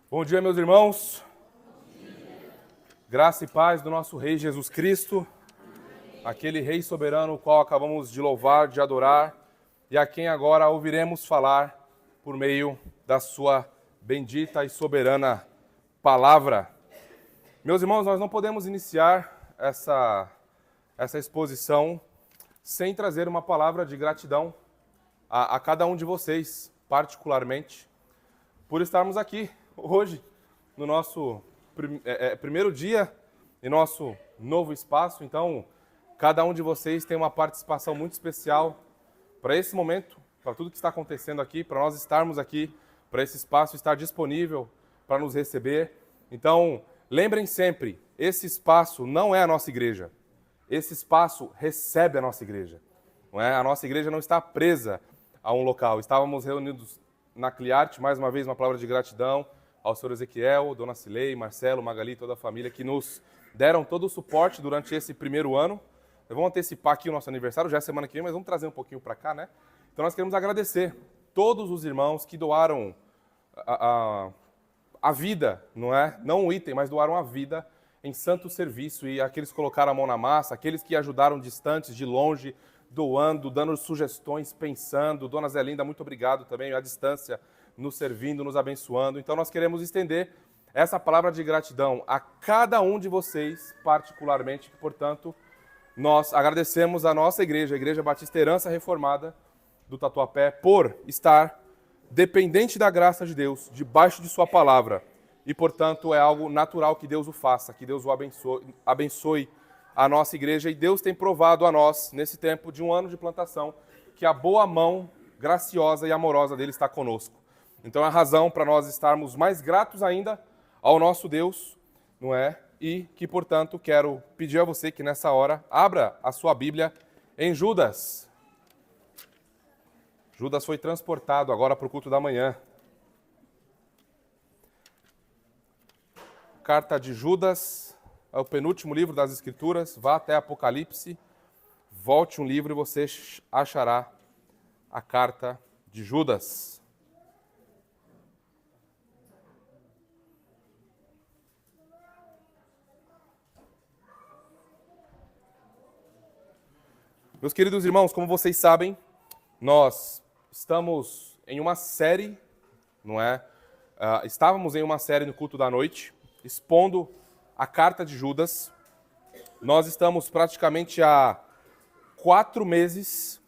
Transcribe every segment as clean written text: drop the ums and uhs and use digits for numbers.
Bom dia, meus irmãos. Graça e paz do nosso Rei Jesus Cristo, aquele Rei soberano, o qual acabamos de louvar, de adorar, e a quem agora ouviremos falar por meio da sua bendita e soberana palavra. Meus irmãos, nós não podemos iniciar essa exposição sem trazer uma palavra de gratidão a cada um de vocês, particularmente, por estarmos aqui hoje, no nosso primeiro dia em nosso novo espaço. Então, cada um de vocês tem uma participação muito especial para esse momento, para tudo que está acontecendo aqui, para nós estarmos aqui, para esse espaço estar disponível para nos receber. Então, lembrem sempre, esse espaço não é a nossa igreja. Esse espaço recebe a nossa igreja. Não é? A nossa igreja não está presa a um local. Estávamos reunidos na Cliarte, mais uma vez uma palavra de gratidão ao senhor Ezequiel, dona Cilei, Marcelo, Magali, toda a família que nos deram todo o suporte durante esse primeiro ano. Vamos antecipar aqui o nosso aniversário, já é semana que vem, mas vamos trazer um pouquinho para cá, né? Então nós queremos agradecer todos os irmãos que doaram a vida, não é? Não um item, mas doaram a vida em santo serviço, e aqueles que colocaram a mão na massa, aqueles que ajudaram distantes, de longe, doando, dando sugestões, pensando. Dona Zelinda, muito obrigado também, à distância, nos servindo, nos abençoando. Então nós queremos estender essa palavra de gratidão a cada um de vocês, particularmente, que, portanto, nós agradecemos a nossa igreja, a Igreja Batista Herança Reformada do Tatuapé, por estar dependente da graça de Deus, debaixo de sua palavra. E, portanto, é algo natural que Deus o faça, que Deus o abençoe a nossa igreja. E Deus tem provado a nós, nesse tempo de um ano de plantação, que a boa mão graciosa e amorosa dele está conosco. Então é a razão para nós estarmos mais gratos ainda ao nosso Deus, não é? E que, portanto, quero pedir a você que nessa hora abra a sua Bíblia em Judas. Judas foi transportado agora para o culto da manhã. Carta de Judas, é o penúltimo livro das Escrituras. Vá até Apocalipse, volte um livro e você achará a carta de Judas. Meus queridos irmãos, como vocês sabem, nós estamos em uma série, não é? Estávamos em uma série no culto da noite, expondo a carta de Judas. Nós estamos praticamente há 4 meses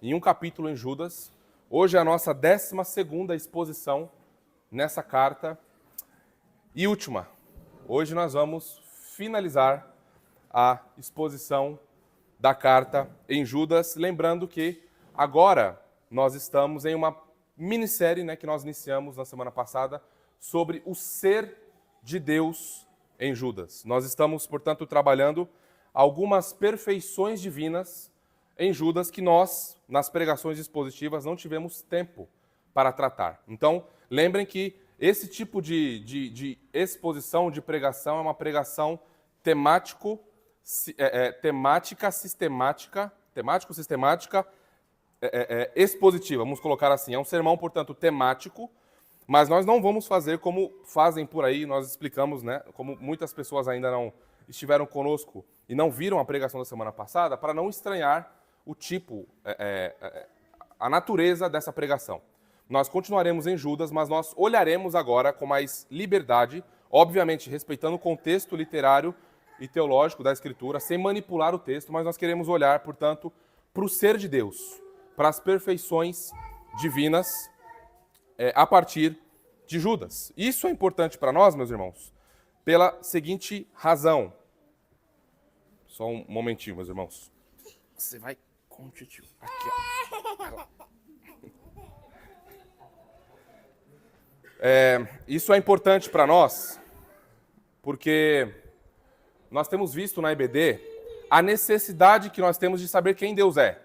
em um capítulo em Judas. Hoje é a nossa 12ª exposição nessa carta e última. Hoje nós vamos finalizar a exposição da carta em Judas, lembrando que agora nós estamos em uma minissérie, né, que nós iniciamos na semana passada, sobre o ser de Deus em Judas. Nós estamos, portanto, trabalhando algumas perfeições divinas em Judas que nós, nas pregações expositivas, não tivemos tempo para tratar. Então, lembrem que esse tipo de exposição, de pregação, é uma pregação temático-sistemática, expositiva, vamos colocar assim. É um sermão, portanto, temático, mas nós não vamos fazer como fazem por aí, nós explicamos, né? Como muitas pessoas ainda não estiveram conosco e não viram a pregação da semana passada, para não estranhar o tipo, a natureza dessa pregação. Nós continuaremos em Judas, mas nós olharemos agora com mais liberdade, obviamente respeitando o contexto literário e teológico da Escritura, sem manipular o texto, mas nós queremos olhar, portanto, para o ser de Deus, para as perfeições divinas, a partir de Judas. Isso é importante para nós, meus irmãos, pela seguinte razão. Só um momentinho, meus irmãos. Você vai com o tio. Aqui, ó. Isso é importante para nós, porque nós temos visto na EBD a necessidade que nós temos de saber quem Deus é.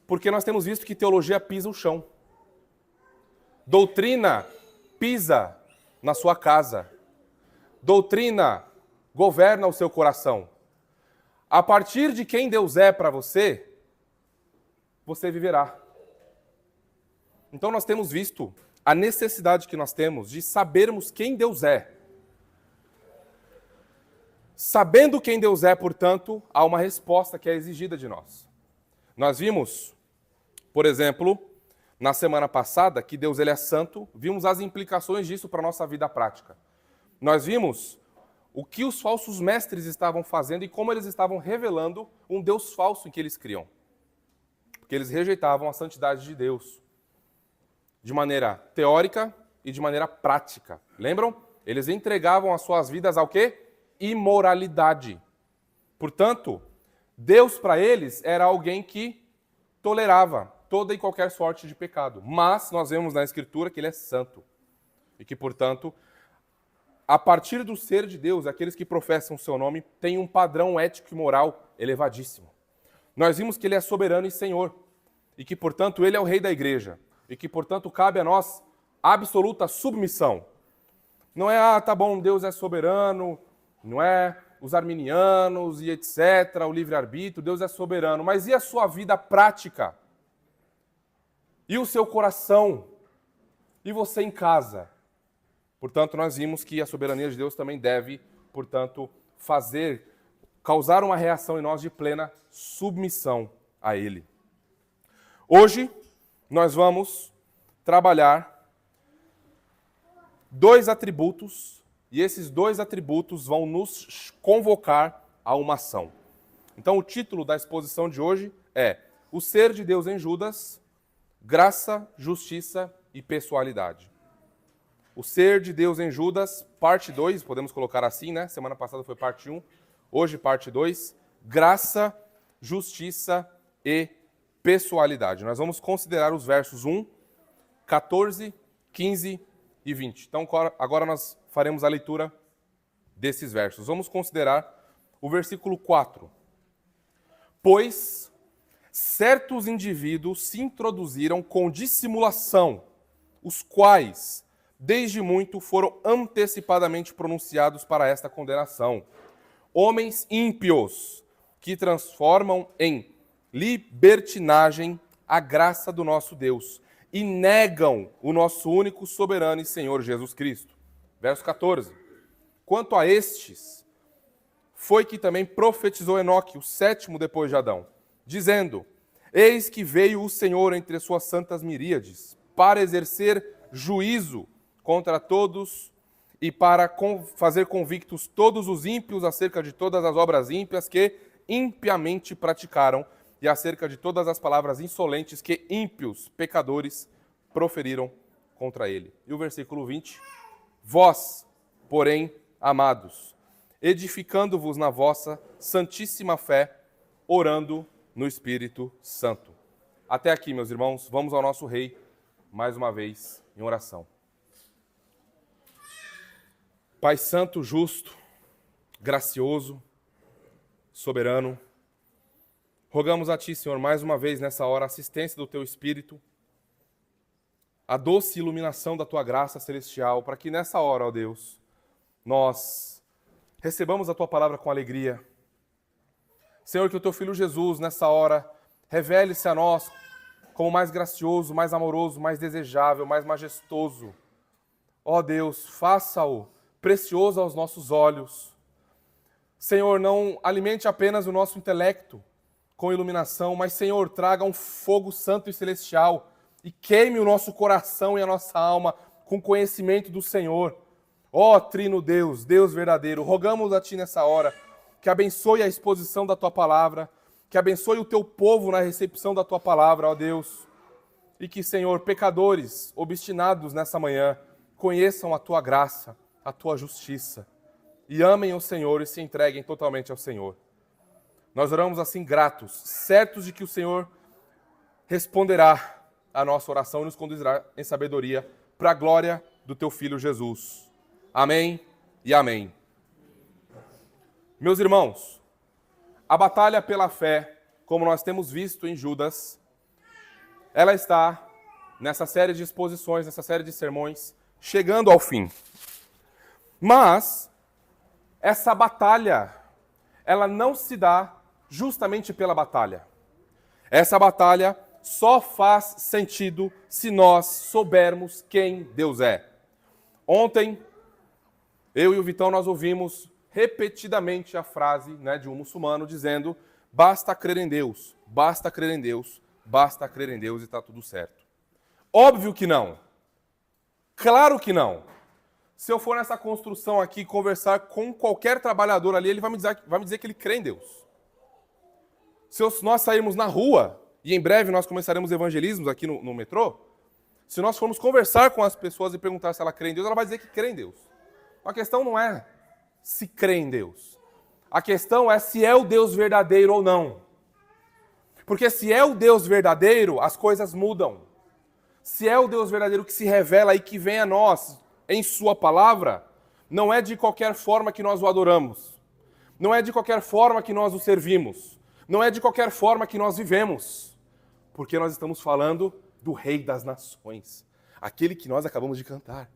Porque nós temos visto que teologia pisa o chão. Doutrina pisa na sua casa. Doutrina governa o seu coração. A partir de quem Deus é para você, você viverá. Então nós temos visto a necessidade que nós temos de sabermos quem Deus é. Sabendo quem Deus é, portanto, há uma resposta que é exigida de nós. Nós vimos, por exemplo, na semana passada, que Deus ele é santo, vimos as implicações disso para a nossa vida prática. Nós vimos o que os falsos mestres estavam fazendo e como eles estavam revelando um Deus falso em que eles criam. Porque eles rejeitavam a santidade de Deus de maneira teórica e de maneira prática. Lembram? Eles entregavam as suas vidas ao quê? Imoralidade. Portanto, Deus para eles era alguém que tolerava toda e qualquer sorte de pecado. Mas nós vemos na Escritura que ele é santo. E que, portanto, a partir do ser de Deus, aqueles que professam o seu nome têm um padrão ético e moral elevadíssimo. Nós vimos que ele é soberano e Senhor. E que, portanto, ele é o rei da igreja. E que, portanto, cabe a nós absoluta submissão. Não é, tá bom, Deus é soberano, não é os arminianos e etc., o livre-arbítrio, Deus é soberano. Mas e a sua vida prática? E o seu coração? E você em casa? Portanto, nós vimos que a soberania de Deus também deve, portanto, causar uma reação em nós de plena submissão a Ele. Hoje, nós vamos trabalhar 2 atributos, e esses 2 atributos vão nos convocar a uma ação. Então, o título da exposição de hoje é O Ser de Deus em Judas, Graça, Justiça e Pessoalidade. O Ser de Deus em Judas, parte 2, podemos colocar assim, né? Semana passada foi parte 1, hoje parte 2, Graça, Justiça e Pessoalidade. Nós vamos considerar os versos 1, 14, 15 e 20. Então, agora nós faremos a leitura desses versos. Vamos considerar o versículo 4. Pois certos indivíduos se introduziram com dissimulação, os quais, desde muito, foram antecipadamente pronunciados para esta condenação. Homens ímpios, que transformam em libertinagem a graça do nosso Deus e negam o nosso único soberano e Senhor Jesus Cristo. Verso 14. Quanto a estes, foi que também profetizou Enoque, o 7º depois de Adão, dizendo: Eis que veio o Senhor entre as suas santas miríades, para exercer juízo contra todos e para fazer convictos todos os ímpios acerca de todas as obras ímpias que impiamente praticaram e acerca de todas as palavras insolentes que ímpios pecadores proferiram contra ele. E o versículo 20. Vós, porém, amados, edificando-vos na vossa santíssima fé, orando no Espírito Santo. Até aqui, meus irmãos, vamos ao nosso Rei, mais uma vez, em oração. Pai Santo, justo, gracioso, soberano, rogamos a Ti, Senhor, mais uma vez nessa hora, a assistência do Teu Espírito, a doce iluminação da Tua graça celestial, para que nessa hora, ó Deus, nós recebamos a Tua palavra com alegria. Senhor, que o Teu Filho Jesus, nessa hora, revele-se a nós como mais gracioso, mais amoroso, mais desejável, mais majestoso. Ó Deus, faça-o precioso aos nossos olhos. Senhor, não alimente apenas o nosso intelecto com iluminação, mas, Senhor, traga um fogo santo e celestial e queime o nosso coração e a nossa alma com conhecimento do Senhor. Ó Trino Deus, Deus verdadeiro, rogamos a Ti nessa hora que abençoe a exposição da Tua palavra, que abençoe o Teu povo na recepção da Tua palavra, ó Deus, e que, Senhor, pecadores obstinados nessa manhã conheçam a Tua graça, a Tua justiça, e amem o Senhor e se entreguem totalmente ao Senhor. Nós oramos assim gratos, certos de que o Senhor responderá a nossa oração e nos conduzirá em sabedoria para a glória do Teu Filho Jesus. Amém e amém. Meus irmãos, a batalha pela fé, como nós temos visto em Judas, ela está nessa série de exposições, nessa série de sermões, chegando ao fim. Mas essa batalha, ela não se dá justamente pela batalha. Essa batalha só faz sentido se nós soubermos quem Deus é. Ontem, eu e o Vitão, nós ouvimos repetidamente a frase, de um muçulmano dizendo: basta crer em Deus, basta crer em Deus, basta crer em Deus e está tudo certo. Óbvio que não. Claro que não. Se eu for nessa construção aqui conversar com qualquer trabalhador ali, ele vai me dizer que ele crê em Deus. Se nós sairmos na rua, e em breve nós começaremos evangelismos aqui no metrô, se nós formos conversar com as pessoas e perguntar se ela crê em Deus, ela vai dizer que crê em Deus. A questão não é se crê em Deus. A questão é se é o Deus verdadeiro ou não. Porque se é o Deus verdadeiro, as coisas mudam. Se é o Deus verdadeiro que se revela e que vem a nós em sua palavra, não é de qualquer forma que nós o adoramos. Não é de qualquer forma que nós o servimos. Não é de qualquer forma que nós vivemos. Porque nós estamos falando do Rei das Nações. Aquele que nós acabamos de cantar.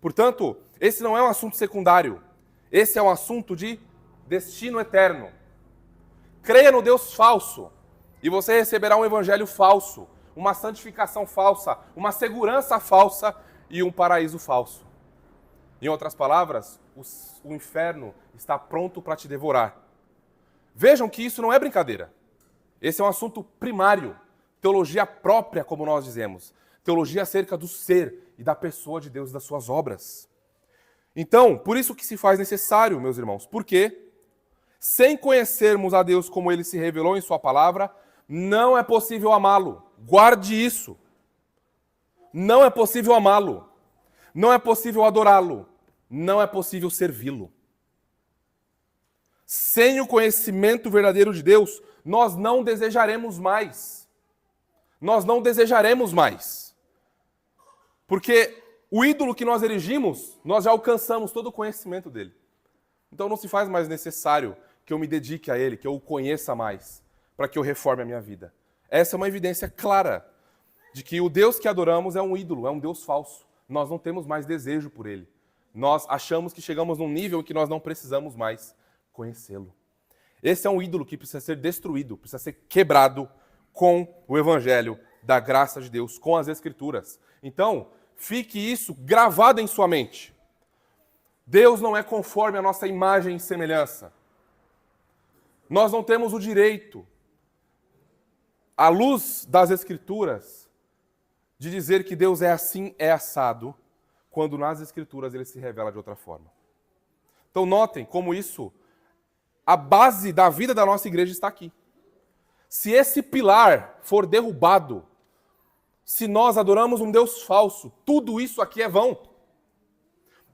Portanto, esse não é um assunto secundário. Esse é um assunto de destino eterno. Creia no Deus falso e você receberá um evangelho falso, uma santificação falsa, uma segurança falsa e um paraíso falso. Em outras palavras, o inferno está pronto para te devorar. Vejam que isso não é brincadeira. Esse é um assunto primário, teologia própria, como nós dizemos. Teologia acerca do ser e da pessoa de Deus e das suas obras. Então, por isso que se faz necessário, meus irmãos, porque sem conhecermos a Deus como Ele se revelou em sua palavra, não é possível amá-lo. Guarde isso. Não é possível amá-lo. Não é possível adorá-lo. Não é possível servi-lo. Sem o conhecimento verdadeiro de Deus, nós não desejaremos mais. Nós não desejaremos mais. Porque o ídolo que nós erigimos, nós já alcançamos todo o conhecimento dele. Então não se faz mais necessário que eu me dedique a ele, que eu o conheça mais, para que eu reforme a minha vida. Essa é uma evidência clara de que o Deus que adoramos é um ídolo, é um Deus falso. Nós não temos mais desejo por ele. Nós achamos que chegamos num nível em que nós não precisamos mais conhecê-lo. Esse é um ídolo que precisa ser destruído, precisa ser quebrado com o evangelho da graça de Deus, com as Escrituras. Então, fique isso gravado em sua mente. Deus não é conforme a nossa imagem e semelhança. Nós não temos o direito, à luz das Escrituras, de dizer que Deus é assim, é assado, quando nas Escrituras ele se revela de outra forma. Então notem como isso, a base da vida da nossa igreja está aqui. Se esse pilar for derrubado, se nós adoramos um Deus falso, tudo isso aqui é vão.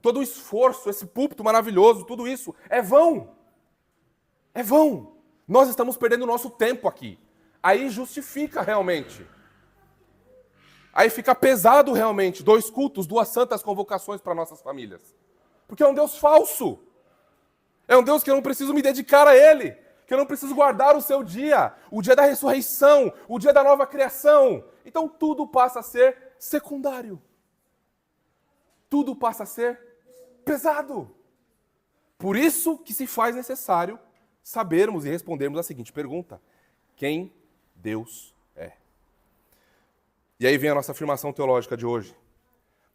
Todo o esforço, esse púlpito maravilhoso, tudo isso é vão. É vão. Nós estamos perdendo o nosso tempo aqui. Aí justifica realmente. Aí fica pesado realmente 2 cultos, 2 santas convocações para nossas famílias. Porque é um Deus falso. É um Deus que eu não preciso me dedicar a Ele. Que eu não preciso guardar o seu dia. O dia da ressurreição. O dia da nova criação. Então tudo passa a ser secundário. Tudo passa a ser pesado. Por isso que se faz necessário sabermos e respondermos a seguinte pergunta: quem Deus é? E aí vem a nossa afirmação teológica de hoje.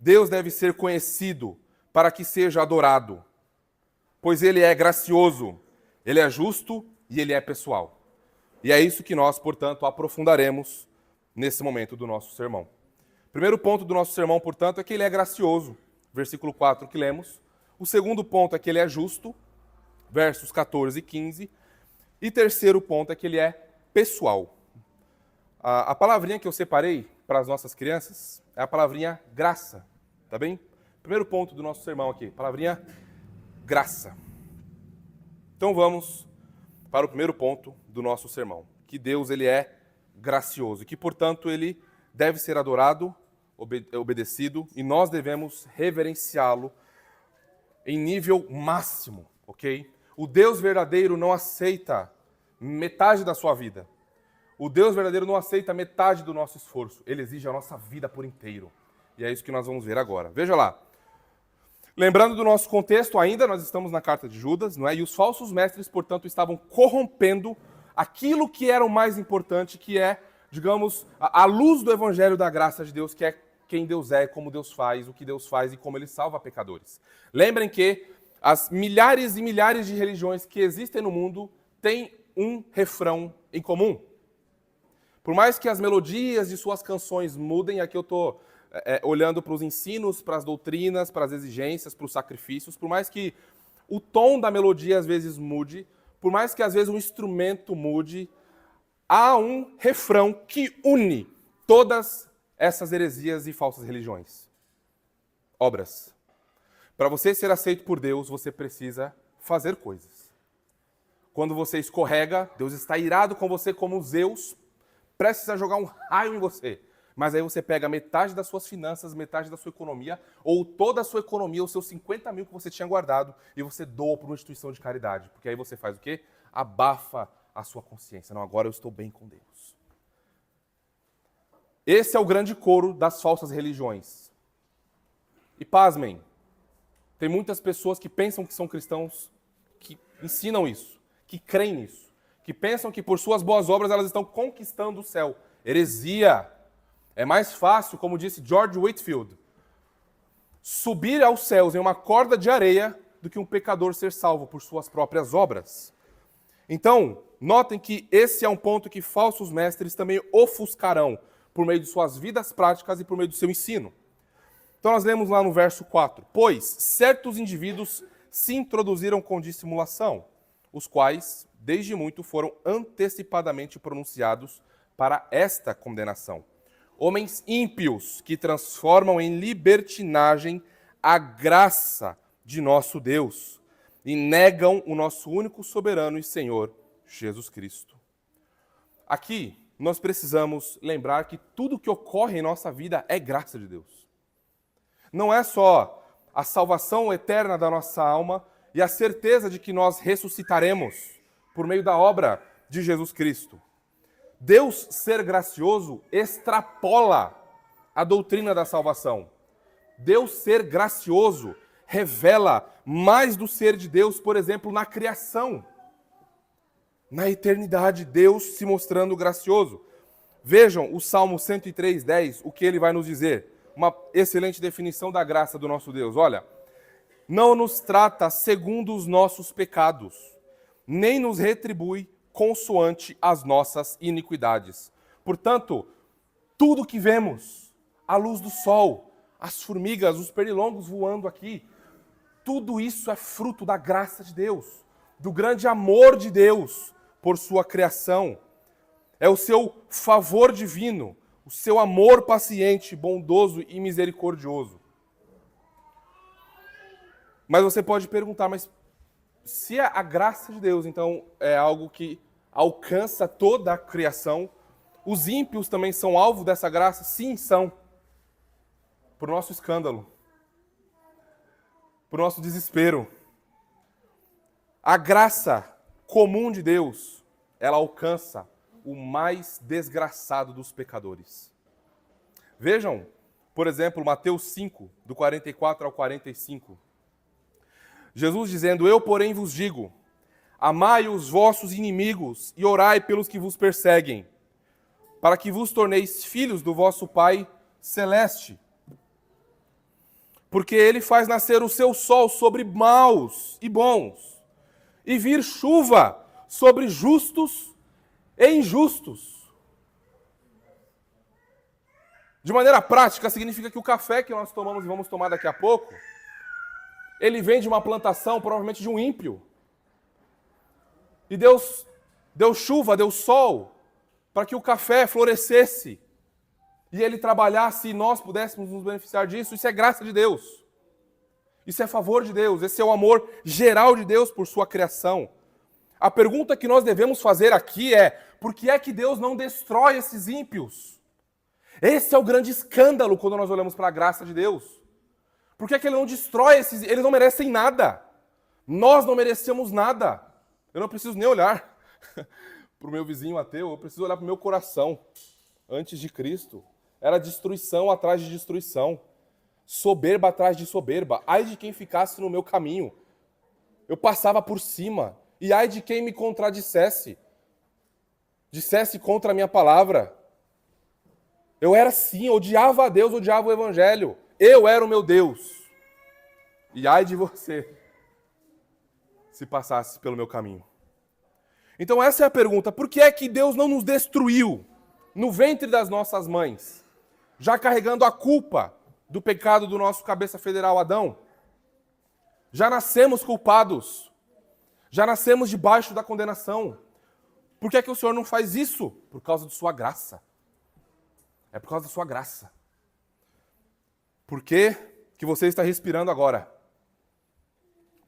Deus deve ser conhecido para que seja adorado, pois Ele é gracioso, Ele é justo e Ele é pessoal. E é isso que nós, portanto, aprofundaremos nesse momento do nosso sermão. Primeiro ponto do nosso sermão, portanto, é que Ele é gracioso, versículo 4 que lemos. O segundo ponto é que Ele é justo, versos 14 e 15. E terceiro ponto é que Ele é pessoal. A palavrinha que eu separei para as nossas crianças é a palavrinha graça, tá bem? Primeiro ponto do nosso sermão aqui, palavrinha graça. Então vamos para o primeiro ponto do nosso sermão, que Deus ele é gracioso e que, portanto, Ele deve ser adorado, obedecido, e nós devemos reverenciá-lo em nível máximo, ok? O Deus verdadeiro não aceita metade da sua vida. O Deus verdadeiro não aceita metade do nosso esforço. Ele exige a nossa vida por inteiro. E é isso que nós vamos ver agora. Veja lá. Lembrando do nosso contexto ainda, nós estamos na carta de Judas, não é? E os falsos mestres, portanto, estavam corrompendo aquilo que era o mais importante, que é digamos, à luz do evangelho da graça de Deus, que é quem Deus é, como Deus faz, o que Deus faz e como ele salva pecadores. Lembrem que as milhares e milhares de religiões que existem no mundo têm um refrão em comum. Por mais que as melodias de suas canções mudem, aqui eu estou olhando para os ensinos, para as doutrinas, para as exigências, para os sacrifícios, por mais que o tom da melodia às vezes mude, por mais que às vezes o instrumento mude, há um refrão que une todas essas heresias e falsas religiões. Obras. Para você ser aceito por Deus, você precisa fazer coisas. Quando você escorrega, Deus está irado com você como Zeus, prestes a jogar um raio em você. Mas aí você pega metade das suas finanças, metade da sua economia, ou toda a sua economia, os seus 50 mil que você tinha guardado, e você doa para uma instituição de caridade. Porque aí você faz o quê? Abafa a sua consciência. Não, agora eu estou bem com Deus. Esse é o grande coro das falsas religiões. E pasmem, tem muitas pessoas que pensam que são cristãos, que ensinam isso, que creem nisso, que pensam que por suas boas obras elas estão conquistando o céu. Heresia! É mais fácil, como disse George Whitefield, subir aos céus em uma corda de areia do que um pecador ser salvo por suas próprias obras. Então, notem que esse é um ponto que falsos mestres também ofuscarão por meio de suas vidas práticas e por meio do seu ensino. Então nós lemos lá no verso 4. Pois certos indivíduos se introduziram com dissimulação, os quais, desde muito, foram antecipadamente pronunciados para esta condenação. Homens ímpios que transformam em libertinagem a graça de nosso Deus e negam o nosso único soberano e Senhor, Jesus Cristo. Aqui, nós precisamos lembrar que tudo que ocorre em nossa vida é graça de Deus. Não é só a salvação eterna da nossa alma e a certeza de que nós ressuscitaremos por meio da obra de Jesus Cristo. Deus ser gracioso extrapola a doutrina da salvação. Deus ser gracioso revela mais do ser de Deus, por exemplo, na criação. Na eternidade, Deus se mostrando gracioso. Vejam o Salmo 103:10, o que ele vai nos dizer. Uma excelente definição da graça do nosso Deus. Olha, não nos trata segundo os nossos pecados, nem nos retribui consoante as nossas iniquidades. Portanto, tudo que vemos, a luz do sol, as formigas, os pernilongos voando aqui, tudo isso é fruto da graça de Deus, do grande amor de Deus por sua criação. É o seu favor divino, o seu amor paciente, bondoso e misericordioso. Mas você pode perguntar, mas se a graça de Deus, então, é algo que alcança toda a criação, os ímpios também são alvo dessa graça? Sim, são. Por nosso escândalo. Por nosso desespero. A graça comum de Deus, ela alcança o mais desgraçado dos pecadores. Vejam, por exemplo, Mateus 5, do 44 ao 45. Jesus dizendo, eu, porém, vos digo, amai os vossos inimigos e orai pelos que vos perseguem, para que vos torneis filhos do vosso Pai celeste. Porque ele faz nascer o seu sol sobre maus e bons, e vir chuva sobre justos e injustos. De maneira prática, significa que o café que nós tomamos e vamos tomar daqui a pouco, ele vem de uma plantação, provavelmente de um ímpio. E Deus deu chuva, deu sol, para que o café florescesse. E ele trabalhasse e nós pudéssemos nos beneficiar disso. Isso é graça de Deus. Isso é favor de Deus. Esse é o amor geral de Deus por sua criação. A pergunta que nós devemos fazer aqui é, por que é que Deus não destrói esses ímpios? Esse é o grande escândalo quando nós olhamos para a graça de Deus. Por que é que ele não destrói esses? Eles não merecem nada. Nós não merecemos nada. Eu não preciso nem olhar para o meu vizinho ateu, eu preciso olhar para o meu coração. Antes de Cristo, era destruição atrás de destruição. Soberba atrás de soberba. Ai de quem ficasse no meu caminho. Eu passava por cima. E ai de quem me contradissesse. Dissesse contra a minha palavra. Eu era assim, odiava a Deus, odiava o Evangelho. Eu era o meu Deus. E ai de você, se passasse pelo meu caminho. Então essa é a pergunta. Por que é que Deus não nos destruiu no ventre das nossas mães, já carregando a culpa do pecado do nosso cabeça federal Adão? Já nascemos culpados. Já nascemos debaixo da condenação. Por que é que o Senhor não faz isso? Por causa de sua graça. É por causa da sua graça. Por que que você está respirando agora?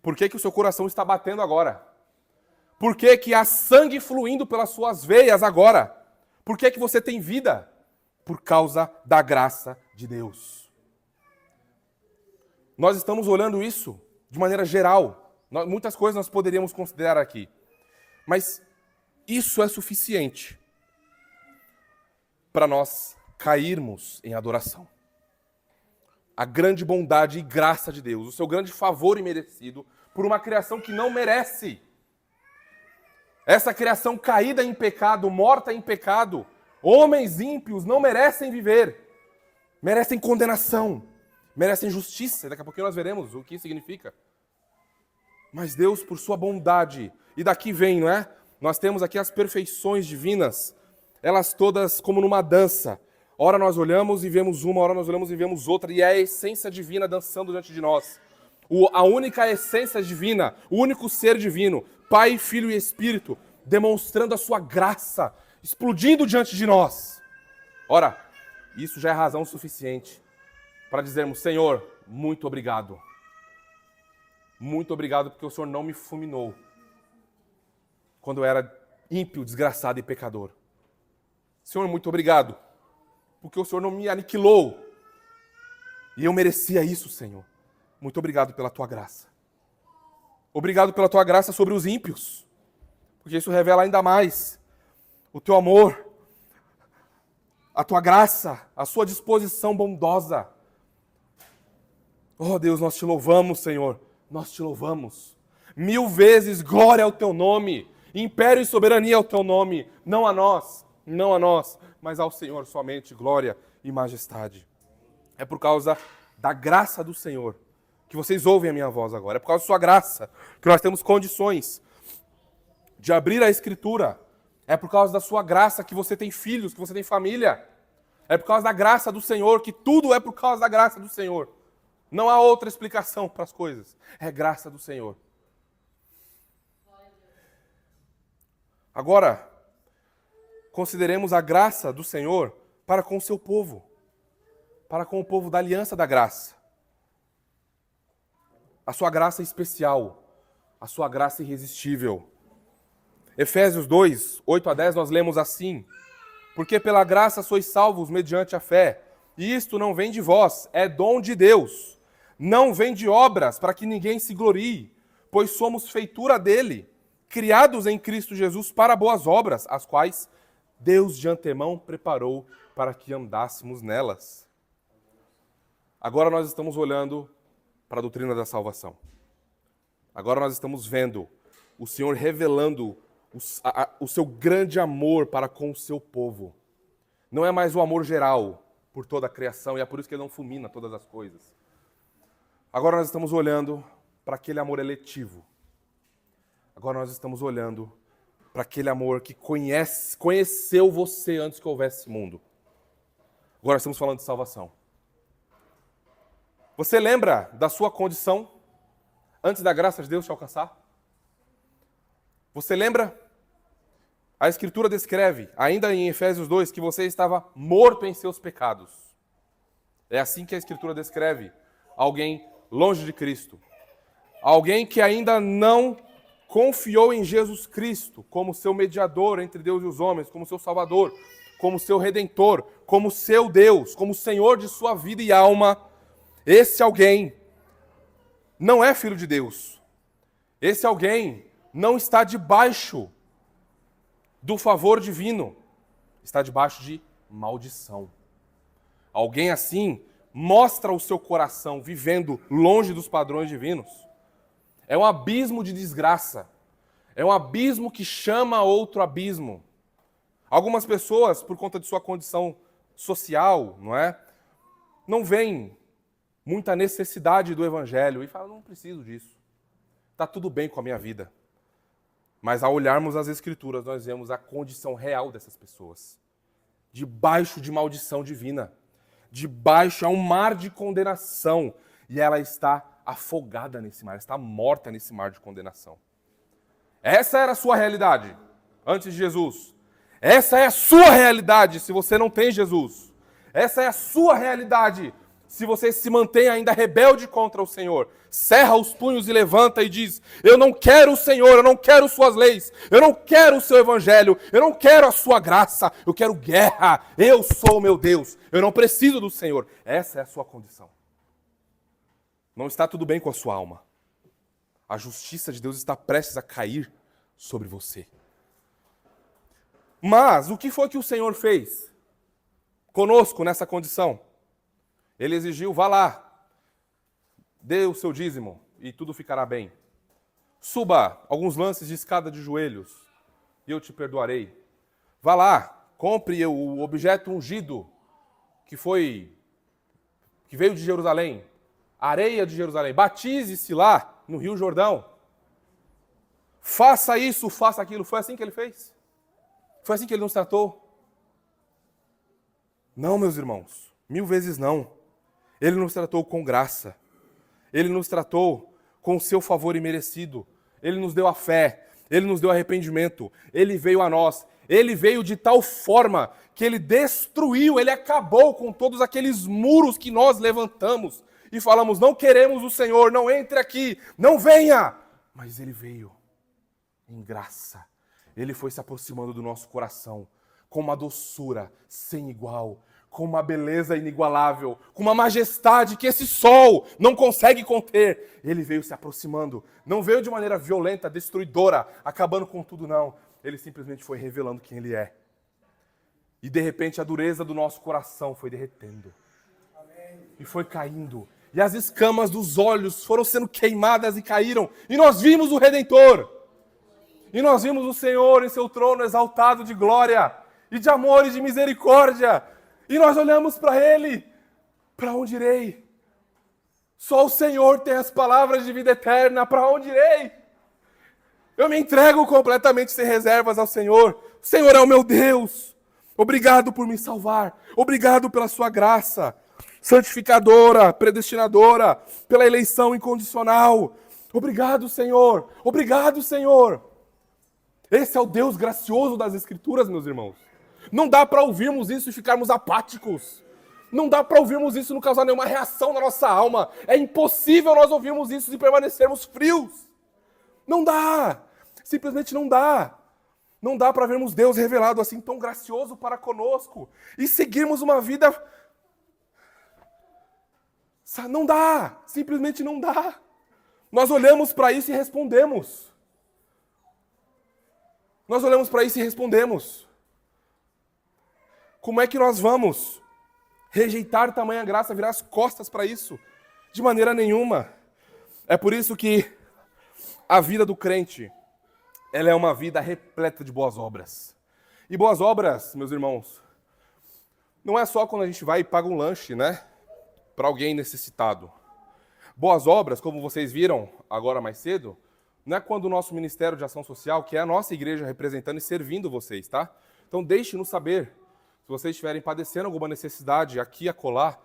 Por que que o seu coração está batendo agora? Por que que há sangue fluindo pelas suas veias agora? Por que que você tem vida? Por causa da graça de Deus. Nós estamos olhando isso de maneira geral. Muitas coisas nós poderíamos considerar aqui. Mas isso é suficiente para nós cairmos em adoração. A grande bondade e graça de Deus, o seu grande favor imerecido por uma criação que não merece. Essa criação caída em pecado, morta em pecado, homens ímpios não merecem viver, merecem condenação, merecem justiça. Daqui a pouquinho nós veremos o que isso significa. Mas Deus, por sua bondade, e daqui vem, não é? Nós temos aqui as perfeições divinas, elas todas como numa dança. Ora nós olhamos e vemos uma, ora nós olhamos e vemos outra, e é a essência divina dançando diante de nós. A única essência divina, o único ser divino, Pai, Filho e Espírito, demonstrando a sua graça, explodindo diante de nós. Ora, isso já é razão suficiente para dizermos, Senhor, muito obrigado. Muito obrigado porque o Senhor não me fulminou quando eu era ímpio, desgraçado e pecador. Senhor, muito obrigado porque o Senhor não me aniquilou e eu merecia isso, Senhor. Muito obrigado pela tua graça. Obrigado pela tua graça sobre os ímpios, porque isso revela ainda mais o teu amor, a tua graça, a sua disposição bondosa. Oh Deus, nós te louvamos, Senhor, nós te louvamos. 1000 vezes glória ao teu nome, império e soberania ao teu nome, não a nós, mas ao Senhor somente glória e majestade. É por causa da graça do Senhor que vocês ouvem a minha voz agora. É por causa da sua graça que nós temos condições de abrir a Escritura. É por causa da sua graça que você tem filhos, que você tem família. É por causa da graça do Senhor, que tudo é por causa da graça do Senhor. Não há outra explicação para as coisas. É graça do Senhor. Agora, consideremos a graça do Senhor para com o seu povo. Para com o povo da aliança da graça. A sua graça especial, a sua graça irresistível. Efésios 2, 8 a 10, nós lemos assim: porque pela graça sois salvos mediante a fé, e isto não vem de vós, é dom de Deus. Não vem de obras, para que ninguém se glorie, pois somos feitura dele, criados em Cristo Jesus para boas obras, as quais Deus de antemão preparou para que andássemos nelas. Agora nós estamos olhando para a doutrina da salvação. Agora nós estamos vendo o Senhor revelando o seu grande amor para com o seu povo. Não é mais o amor geral por toda a criação, e é por isso que ele não fulmina todas as coisas. Agora nós estamos olhando para aquele amor eletivo. Agora nós estamos olhando para aquele amor que conheceu você antes que houvesse mundo. Agora estamos falando de salvação. Você lembra da sua condição antes da graça de Deus te alcançar? Você lembra? A Escritura descreve, ainda em Efésios 2, que você estava morto em seus pecados. É assim que a Escritura descreve alguém longe de Cristo. Alguém que ainda não confiou em Jesus Cristo como seu mediador entre Deus e os homens, como seu Salvador, como seu Redentor, como seu Deus, como Senhor de sua vida e alma. Esse alguém não é filho de Deus. Esse alguém não está debaixo do favor divino. Está debaixo de maldição. Alguém assim mostra o seu coração vivendo longe dos padrões divinos. É um abismo de desgraça. É um abismo que chama outro abismo. Algumas pessoas, por conta de sua condição social, não é? Não vem muita necessidade do evangelho e fala, não preciso disso. Está tudo bem com a minha vida. Mas ao olharmos as Escrituras, nós vemos a condição real dessas pessoas. Debaixo de maldição divina. Debaixo a um mar de condenação. E ela está afogada nesse mar, está morta nesse mar de condenação. Essa era a sua realidade antes de Jesus. Essa é a sua realidade se você não tem Jesus. Essa é a sua realidade se você se mantém ainda rebelde contra o Senhor. Cerra os punhos e levanta e diz, eu não quero o Senhor, eu não quero suas leis, eu não quero o seu evangelho, eu não quero a sua graça, eu quero guerra, eu sou o meu Deus, eu não preciso do Senhor. Essa é a sua condição. Não está tudo bem com a sua alma. A justiça de Deus está prestes a cair sobre você. Mas o que foi que o Senhor fez conosco nessa condição? Ele exigiu, vá lá, dê o seu dízimo e tudo ficará bem. Suba alguns lances de escada de joelhos e eu te perdoarei. Vá lá, compre o objeto ungido que veio de Jerusalém, a areia de Jerusalém. Batize-se lá no Rio Jordão. Faça isso, faça aquilo. Foi assim que ele fez? Foi assim que ele nos tratou? Não, meus irmãos, 1000 vezes não. Ele nos tratou com graça. Ele nos tratou com o seu favor imerecido. Ele nos deu a fé. Ele nos deu arrependimento. Ele veio a nós. Ele veio de tal forma que ele destruiu, ele acabou com todos aqueles muros que nós levantamos e falamos, não queremos o Senhor, não entre aqui, não venha. Mas ele veio em graça. Ele foi se aproximando do nosso coração com uma doçura sem igual, com uma beleza inigualável, com uma majestade que esse sol não consegue conter. Ele veio se aproximando, não veio de maneira violenta, destruidora, acabando com tudo, não. Ele simplesmente foi revelando quem ele é. E de repente a dureza do nosso coração foi derretendo. E foi caindo. E as escamas dos olhos foram sendo queimadas e caíram. E nós vimos o Redentor. E nós vimos o Senhor em seu trono exaltado de glória e de amor e de misericórdia. E nós olhamos para Ele. Para onde irei? Só o Senhor tem as palavras de vida eterna. Para onde irei? Eu me entrego completamente sem reservas ao Senhor. O Senhor é o meu Deus. Obrigado por me salvar. Obrigado pela sua graça santificadora, predestinadora, pela eleição incondicional. Obrigado, Senhor. Obrigado, Senhor. Esse é o Deus gracioso das Escrituras, meus irmãos. Não dá para ouvirmos isso e ficarmos apáticos. Não dá para ouvirmos isso e não causar nenhuma reação na nossa alma. É impossível nós ouvirmos isso e permanecermos frios. Não dá. Simplesmente não dá. Não dá para vermos Deus revelado assim tão gracioso para conosco e seguirmos uma vida... Não dá. Simplesmente não dá. Nós olhamos para isso e respondemos. Nós olhamos para isso e respondemos. Como é que nós vamos rejeitar tamanha graça, virar as costas para isso? De maneira nenhuma. É por isso que a vida do crente, ela é uma vida repleta de boas obras. E boas obras, meus irmãos, não é só quando a gente vai e paga um lanche, né? Para alguém necessitado. Boas obras, como vocês viram agora mais cedo, não é quando o nosso Ministério de Ação Social, que é a nossa igreja representando e servindo vocês, tá? Então deixe-nos saber. Se vocês estiverem padecendo alguma necessidade aqui e acolá,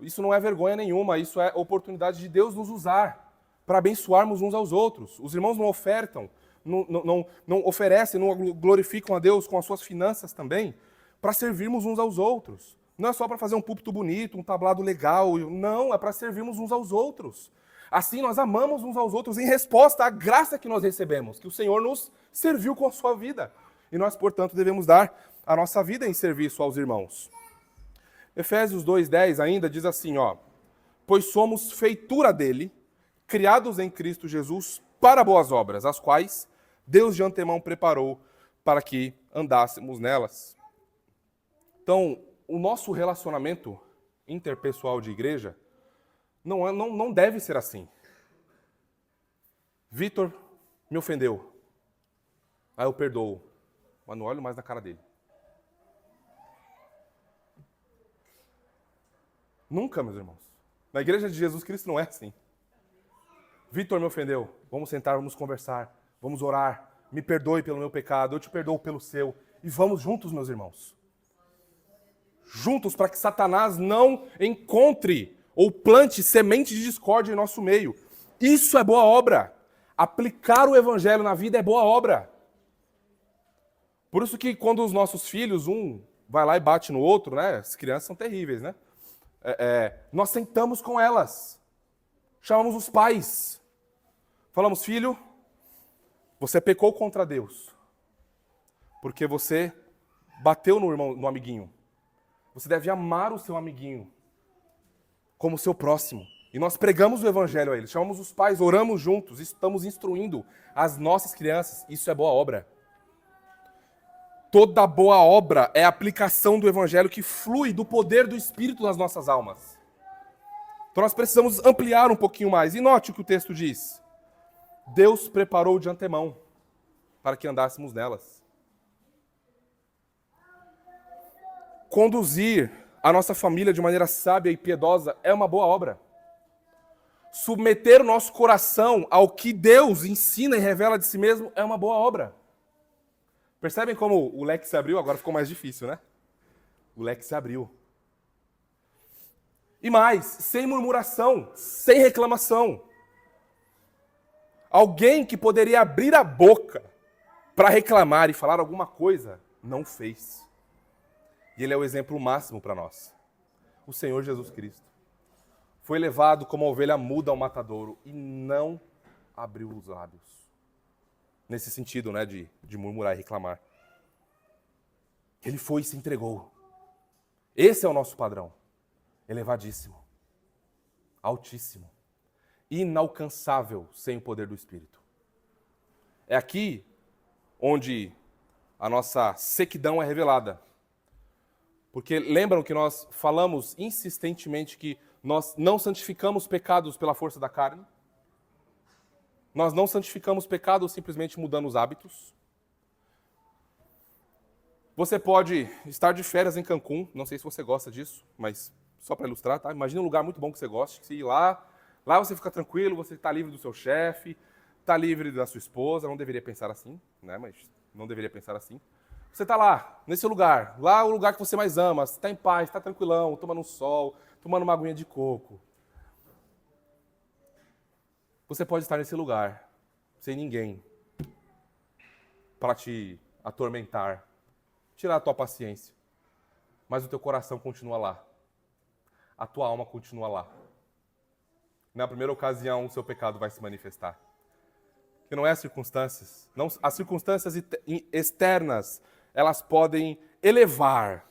isso não é vergonha nenhuma, isso é oportunidade de Deus nos usar para abençoarmos uns aos outros. Os irmãos não ofertam, não oferecem, não glorificam a Deus com as suas finanças também, para servirmos uns aos outros. Não é só para fazer um púlpito bonito, um tablado legal, não, é para servirmos uns aos outros. Assim nós amamos uns aos outros em resposta à graça que nós recebemos, que o Senhor nos serviu com a sua vida. E nós, portanto, devemos dar a nossa vida em serviço aos irmãos. Efésios 2:10 ainda diz assim, pois somos feitura dele, criados em Cristo Jesus para boas obras, as quais Deus de antemão preparou para que andássemos nelas. Então, o nosso relacionamento interpessoal de igreja não deve ser assim. Vitor me ofendeu. Aí eu perdoo, mas não olho mais na cara dele. Nunca, meus irmãos. Na igreja de Jesus Cristo não é assim. Vitor me ofendeu. Vamos sentar, vamos conversar, vamos orar. Me perdoe pelo meu pecado, eu te perdoo pelo seu. E vamos juntos, meus irmãos. Juntos para que Satanás não encontre ou plante semente de discórdia em nosso meio. Isso é boa obra. Aplicar o evangelho na vida é boa obra. Por isso que quando os nossos filhos, um vai lá e bate no outro, né? As crianças são terríveis, né? Nós sentamos com elas. Chamamos os pais. Falamos, filho, você pecou contra Deus. Porque você bateu no irmão, no amiguinho. Você deve amar o seu amiguinho como seu próximo. E nós pregamos o evangelho a eles. Chamamos os pais, oramos juntos, estamos instruindo as nossas crianças. Isso é boa obra. Toda boa obra é a aplicação do evangelho que flui do poder do Espírito nas nossas almas. Então nós precisamos ampliar um pouquinho mais. E note o que o texto diz. Deus preparou de antemão para que andássemos nelas. Conduzir a nossa família de maneira sábia e piedosa é uma boa obra. Submeter o nosso coração ao que Deus ensina e revela de si mesmo é uma boa obra. Percebem como o leque se abriu? Agora ficou mais difícil, né? O leque se abriu. E mais, sem murmuração, sem reclamação. Alguém que poderia abrir a boca para reclamar e falar alguma coisa, não fez. E ele é o exemplo máximo para nós. O Senhor Jesus Cristo. Foi levado como a ovelha muda ao matadouro e não abriu os lábios. Nesse sentido, né, de murmurar e reclamar. Ele foi e se entregou. Esse é o nosso padrão. Elevadíssimo. Altíssimo. Inalcançável sem o poder do Espírito. É aqui onde a nossa sequidão é revelada. Porque lembram que nós falamos insistentemente que nós não santificamos pecados pela força da carne? Nós não santificamos pecados simplesmente mudando os hábitos. Você pode estar de férias em Cancún, não sei se você gosta disso, mas só para ilustrar, tá? Imagina um lugar muito bom que você goste, que você ir lá você fica tranquilo, você está livre do seu chefe, está livre da sua esposa, não deveria pensar assim, né? Mas não deveria pensar assim. Você está lá, nesse lugar, lá é o lugar que você mais ama, está em paz, está tranquilão, tomando um sol, tomando uma aguinha de coco. Você pode estar nesse lugar, sem ninguém, para te atormentar, tirar a tua paciência. Mas o teu coração continua lá. A tua alma continua lá. Na primeira ocasião, o seu pecado vai se manifestar. Que não é as circunstâncias. Não, as circunstâncias externas, elas podem elevar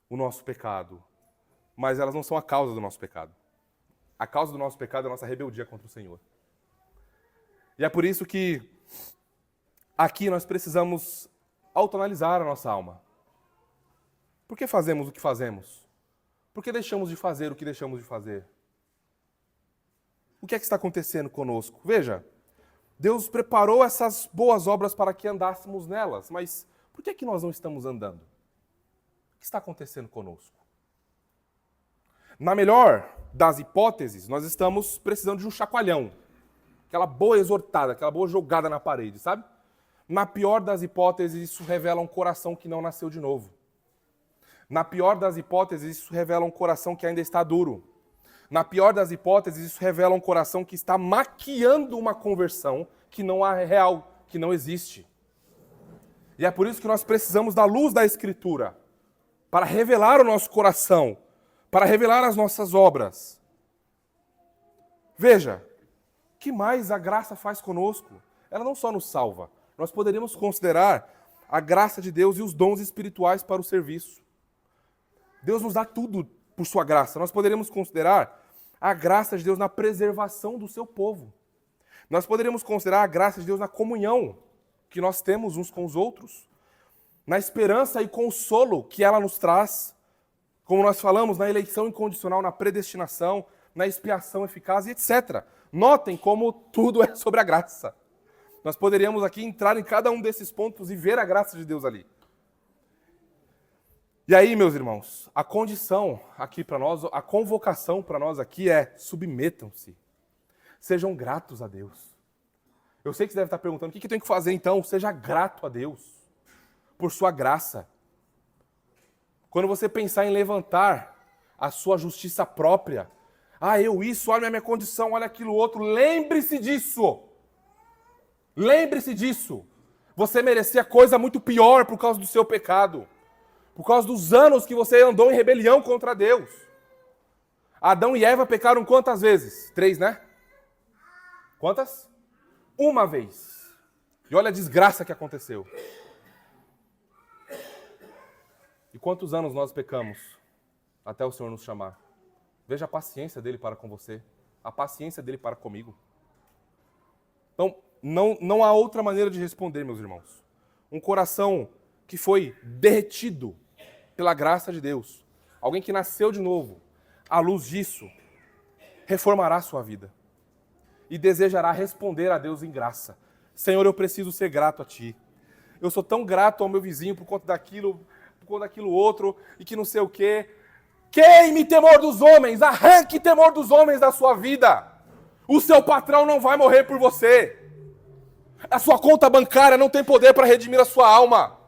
o nosso pecado, mas elas não são a causa do nosso pecado. A causa do nosso pecado é a nossa rebeldia contra o Senhor. E é por isso que aqui nós precisamos autoanalisar a nossa alma. Por que fazemos o que fazemos? Por que deixamos de fazer o que deixamos de fazer? O que é que está acontecendo conosco? Veja, Deus preparou essas boas obras para que andássemos nelas, mas por que é que nós não estamos andando? O que está acontecendo conosco? Na melhor das hipóteses, nós estamos precisando de um chacoalhão. Aquela boa exortada, aquela boa jogada na parede, sabe? Na pior das hipóteses, isso revela um coração que não nasceu de novo. Na pior das hipóteses, isso revela um coração que ainda está duro. Na pior das hipóteses, isso revela um coração que está maquiando uma conversão que não é real, que não existe. E é por isso que nós precisamos da luz da Escritura para revelar o nosso coração, para revelar as nossas obras. Veja, o que mais a graça faz conosco? Ela não só nos salva. Nós poderíamos considerar a graça de Deus e os dons espirituais para o serviço. Deus nos dá tudo por sua graça. Nós poderíamos considerar a graça de Deus na preservação do seu povo. Nós poderíamos considerar a graça de Deus na comunhão que nós temos uns com os outros, na esperança e consolo que ela nos traz, como nós falamos, na eleição incondicional, na predestinação, na expiação eficaz e etc. Notem como tudo é sobre a graça. Nós poderíamos aqui entrar em cada um desses pontos e ver a graça de Deus ali. E aí, meus irmãos, a condição aqui para nós, a convocação para nós aqui é: submetam-se. Sejam gratos a Deus. Eu sei que você deve estar perguntando, o que eu tenho que fazer então? Seja grato a Deus por sua graça. Quando você pensar em levantar a sua justiça própria, eu isso, olha a minha condição, olha aquilo outro, lembre-se disso. Lembre-se disso. Você merecia coisa muito pior por causa do seu pecado. Por causa dos anos que você andou em rebelião contra Deus. Adão e Eva pecaram quantas vezes? 3, né? Quantas? Uma vez. E olha a desgraça que aconteceu. E quantos anos nós pecamos até o Senhor nos chamar? Veja a paciência dele para com você. A paciência dele para comigo. Então, não há outra maneira de responder, meus irmãos. Um coração que foi derretido pela graça de Deus. Alguém que nasceu de novo, à luz disso, reformará a sua vida. E desejará responder a Deus em graça. Senhor, eu preciso ser grato a Ti. Eu sou tão grato ao meu vizinho por conta daquilo outro, e que não sei o quê. Queime temor dos homens, arranque temor dos homens da sua vida. O seu patrão não vai morrer por você. A sua conta bancária não tem poder para redimir a sua alma.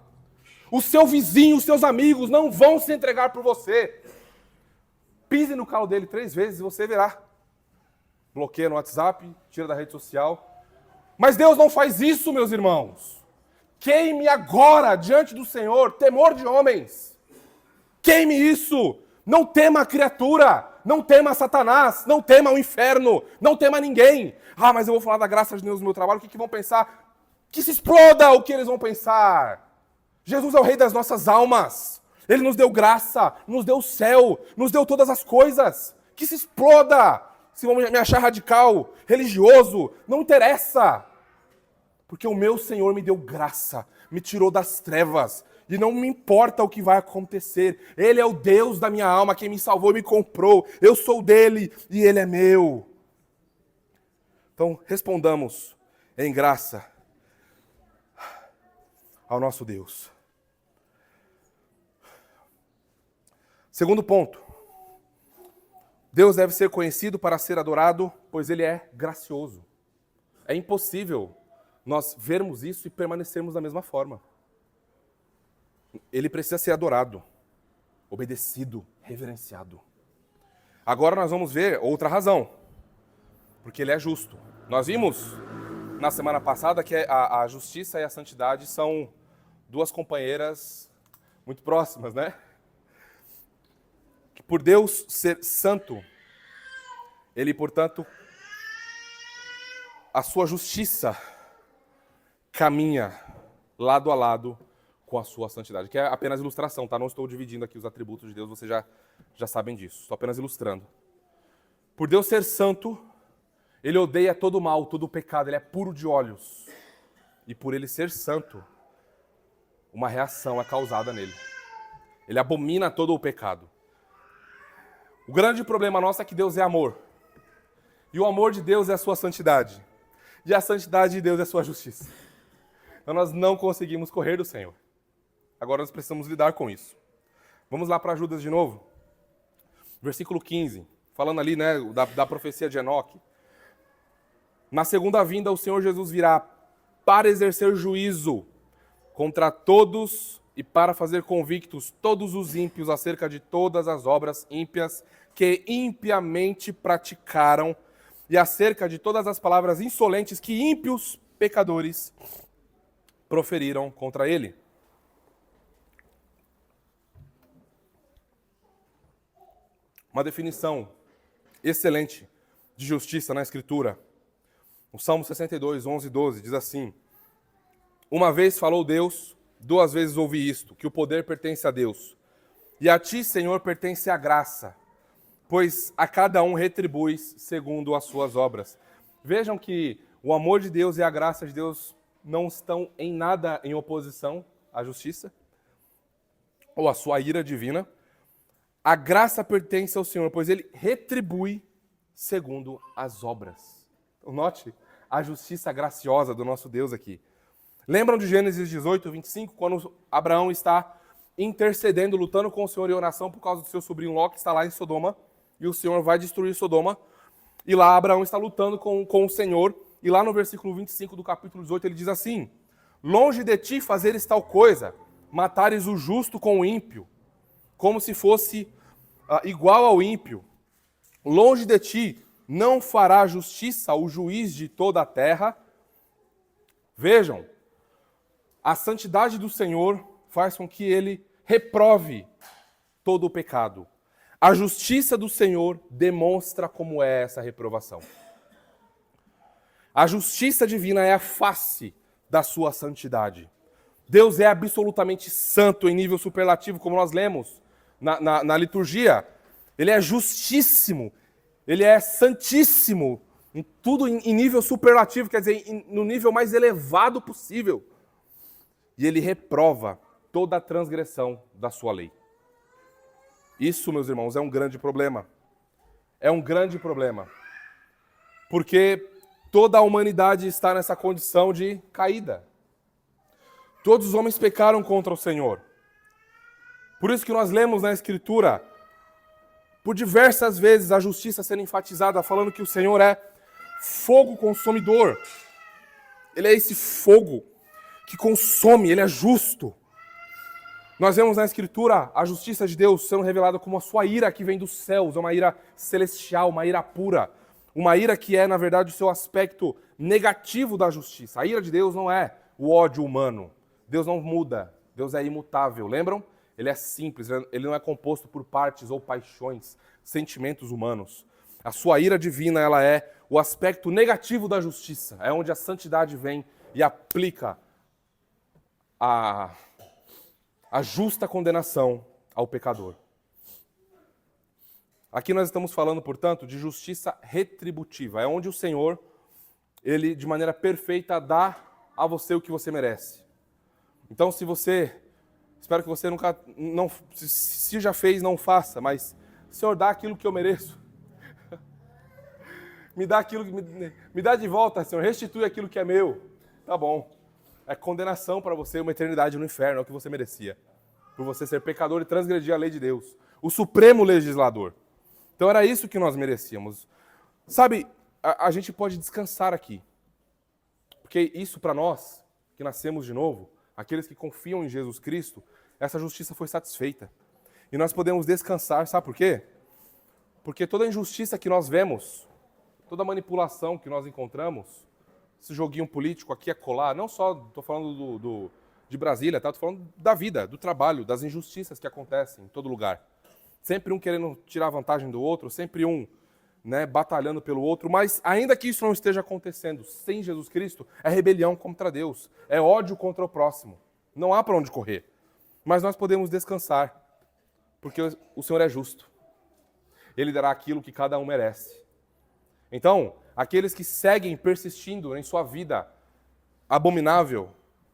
O seu vizinho, os seus amigos não vão se entregar por você. Pise no calo dele 3 vezes e você verá. Bloqueia no WhatsApp, tira da rede social. Mas Deus não faz isso, meus irmãos. Queime agora diante do Senhor temor de homens. Queime isso. Não tema a criatura. Não tema Satanás. Não tema o inferno. Não tema ninguém. Mas eu vou falar da graça de Deus no meu trabalho. O que vão pensar? Que se exploda o que eles vão pensar. Jesus é o rei das nossas almas. Ele nos deu graça, nos deu o céu, nos deu todas as coisas. Que se exploda. Se vão me achar radical, religioso, não interessa. Porque o meu Senhor me deu graça, me tirou das trevas. E não me importa o que vai acontecer. Ele é o Deus da minha alma, quem me salvou e me comprou. Eu sou dele e ele é meu. Então, respondamos em graça ao nosso Deus. Segundo ponto. Deus deve ser conhecido para ser adorado, pois ele é gracioso. É impossível nós vermos isso e permanecermos da mesma forma. Ele precisa ser adorado, obedecido, reverenciado. Agora nós vamos ver outra razão. Porque ele é justo. Nós vimos na semana passada que a justiça e a santidade são 2 companheiras muito próximas, né? Que por Deus ser santo, ele, portanto, a sua justiça caminha lado a lado com a sua santidade, que é apenas ilustração, tá? Não estou dividindo aqui os atributos de Deus, vocês já sabem disso, estou apenas ilustrando. Por Deus ser santo, ele odeia todo o mal, todo o pecado, ele é puro de olhos. E por ele ser santo, uma reação é causada nele. Ele abomina todo o pecado. O grande problema nosso é que Deus é amor. E o amor de Deus é a sua santidade. E a santidade de Deus é a sua justiça. Então nós não conseguimos correr do Senhor. Agora nós precisamos lidar com isso. Vamos lá para Judas de novo. Versículo 15. Falando ali, né, da profecia de Enoque. Na segunda vinda o Senhor Jesus virá para exercer juízo contra todos e para fazer convictos todos os ímpios acerca de todas as obras ímpias que impiamente praticaram e acerca de todas as palavras insolentes que ímpios pecadores proferiram contra ele. Uma definição excelente de justiça na Escritura. O Salmo 62, 11 e 12 diz assim: Uma vez falou Deus, 2 vezes ouvi isto, que o poder pertence a Deus. E a ti, Senhor, pertence a graça, pois a cada um retribuis segundo as suas obras. Vejam que o amor de Deus e a graça de Deus não estão em nada em oposição à justiça ou à sua ira divina. A graça pertence ao Senhor, pois ele retribui segundo as obras. Então, note a justiça graciosa do nosso Deus aqui. Lembram de Gênesis 18, 25, quando Abraão está intercedendo, lutando com o Senhor em oração por causa do seu sobrinho Ló, que está lá em Sodoma, e o Senhor vai destruir Sodoma. E lá Abraão está lutando com o Senhor, e lá no versículo 25 do capítulo 18 ele diz assim: longe de ti fazeres tal coisa, matares o justo com o ímpio, como se fosse igual ao ímpio. Longe de ti não fará justiça o juiz de toda a terra. Vejam, a santidade do Senhor faz com que ele reprove todo o pecado. A justiça do Senhor demonstra como é essa reprovação. A justiça divina é a face da sua santidade. Deus é absolutamente santo em nível superlativo, como nós lemos na liturgia. Ele é justíssimo, ele é santíssimo, em tudo em nível superlativo, quer dizer, no nível mais elevado possível. E ele reprova toda a transgressão da sua lei. Isso, meus irmãos, é um grande problema. É um grande problema. Porque toda a humanidade está nessa condição de caída. Todos os homens pecaram contra o Senhor. Por isso que nós lemos na Escritura, por diversas vezes, a justiça sendo enfatizada, falando que o Senhor é fogo consumidor. Ele é esse fogo que consome, ele é justo. Nós vemos na Escritura a justiça de Deus sendo revelada como a sua ira que vem dos céus, é uma ira celestial, uma ira pura. Uma ira que é, na verdade, o seu aspecto negativo da justiça. A ira de Deus não é o ódio humano. Deus não muda, Deus é imutável, lembram? Ele é simples, ele não é composto por partes ou paixões, sentimentos humanos. A sua ira divina, ela é o aspecto negativo da justiça. É onde a santidade vem e aplica a justa condenação ao pecador. Aqui nós estamos falando, portanto, de justiça retributiva. É onde o Senhor, ele de maneira perfeita dá a você o que você merece. Então, se você, espero que você nunca, não, se já fez, não faça, mas Senhor, dá aquilo que eu mereço. Me dá aquilo, me dá de volta, Senhor, restitui aquilo que é meu. Tá bom. É condenação para você, uma eternidade no inferno, é o que você merecia. Por você ser pecador e transgredir a lei de Deus. O supremo legislador. Então era isso que nós merecíamos. Sabe, a gente pode descansar aqui. Porque isso para nós, que nascemos de novo, aqueles que confiam em Jesus Cristo, essa justiça foi satisfeita. E nós podemos descansar, sabe por quê? Porque toda injustiça que nós vemos, toda manipulação que nós encontramos, esse joguinho político aqui a colar, não só estou falando de Brasília, tá? Estou falando da vida, do trabalho, das injustiças que acontecem em todo lugar. Sempre um querendo tirar vantagem do outro, sempre um, né, batalhando pelo outro, mas ainda que isso não esteja acontecendo sem Jesus Cristo, é rebelião contra Deus, é ódio contra o próximo. Não há para onde correr. Mas nós podemos descansar, porque o Senhor é justo. Ele dará aquilo que cada um merece. Então, aqueles que seguem persistindo em sua vida abominável,